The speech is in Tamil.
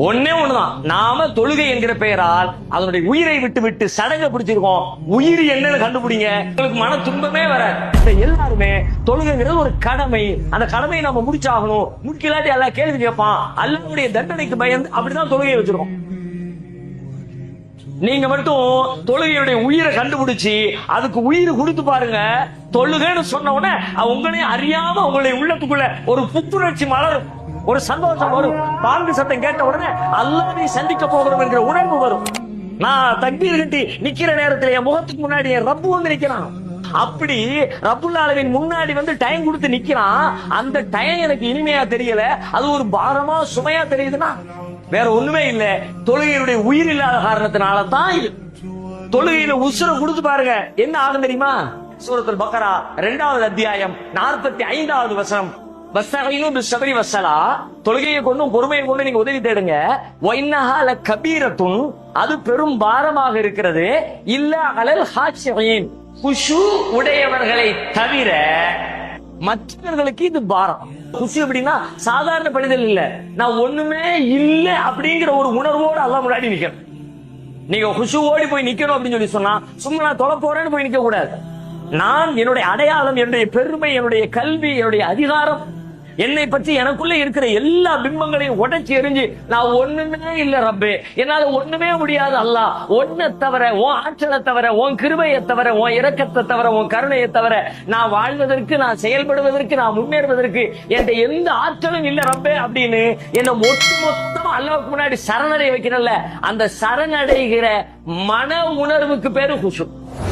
ஒன்னே ஒண்ணுதான், நாம தொழுகை என்கிற பெயரால் அதனுடைய உயிரை விட்டு விட்டு சடங்கை பிடிச்சிருக்கோம். உயிர் என்னன்னு கண்டுபிடிங்க, உங்களுக்கு மன துன்பமே வர. எல்லாருமே தொழுகைங்கிறது ஒரு கடமை, அந்த கடமையை நம்ம முடிச்சாகணும். முடிக்கலாட்டி எல்லாம் கேள்வி கேட்பான், அல்லாஹ்வுடைய தண்டனைக்கு பயந்து அப்படிதான் தொழுகையை வச்சிருக்கோம். நீங்க மட்டும் தொழுகையுடைய உயிரை கண்டுபிடிச்சு அதுக்கு உயிர் கொடுத்து பாருங்க. தொழுகைன்னு சொன்ன உடனே உங்களையும் அறியாம உங்களுடைய உள்ளத்துக்குள்ள ஒரு புத்துணர்ச்சி மலரும், ஒரு சந்தோஷம் வரும். பாங்கு சத்தம் கேட்ட உடனே அல்லாஹ்வை சந்திக்க போகிறோம் என்கிற உணர்வு வரும். நான் தக்பீர் கட்டி நிக்கிற நேரத்தில் என் முகத்துக்கு முன்னாடி என் ரப்பு வந்து நிக்கிறான். அப்படி ரப்புல் ஆலமீன் முன்னாடி வந்து டைம் கொடுத்து நிக்கிறான். அந்த டைம் எனக்கு இனிமையா தெரியல, அது ஒரு பாரமா சுமையா தெரியுதுன்னா வேற ஒண்ணுமே இல்ல, தொழுகையுடைய உயிர் இல்லாத காரணத்தினால தான் இது. தொழுகையில உசுர கொடுத்து பாருங்க, என்ன ஆகும் தெரியுமா? சூரத்துல் பக்கரா 2வது அத்தியாயம் 45வது வசனம், வஸ்தஈனு பிஸ்ஸப்ரி வஸ்ஸலா, தொழுகையை கொண்டும் பொறுமையை கொண்டு நீங்க உதவி தேடுங்க. வஇன்னஹா லகபீரத்துன், அது பெரும் பாரமாக இருக்கிறது. இல்ல அலல் ஹாஷியின், குஷு உடையவர்களை தவிர மற்றவர்களுக்கு இது பாரம். குஷு எப்படின்னா சாதாரண பணிதல் இல்ல, நான் ஒண்ணுமே இல்ல அப்படிங்கிற ஒரு உணர்வோடு அல்லாஹ் முன்னாடி நிக்கணும். நீங்க குஷு ஓடி போய் நிக்கணும் அப்படின்னு சொல்லி சொன்னா சும்மா நான் தொலை போறேன்னு போய் நிக்க கூடாது. நான் என்னுடைய அடையாளம், என்னுடைய பெருமை, என்னுடைய கல்வி, என்னுடைய அதிகாரம், என்னை பற்றி எனக்குள்ள இருக்கிற எல்லா பிம்பங்களையும் உடைச்சு எரிஞ்சு நான் ஒண்ணுமே இல்ல ரப்பே, என்னால ஒண்ணுமே முடியாது அல்லாஹ், ஒன்ன தவிர, உன் ஆற்றலை தவிர, உன் கிருபையை தவிர, உன் இரக்கத்தை தவிர, உன் கருணையை தவிர நான் வாழ்வதற்கு, நான் செயல்படுவதற்கு, நான் முன்னேறுவதற்கு என்கிட்ட எந்த ஆற்றலும் இல்ல ரப்பே அப்படின்னு என்ன மொத்தமா அல்லாஹ்வுக்கு முன்னாடி சரணடை வைக்கிறல்ல, அந்த சரணடைகிற மன உணர்வுக்கு பேரு குஷு.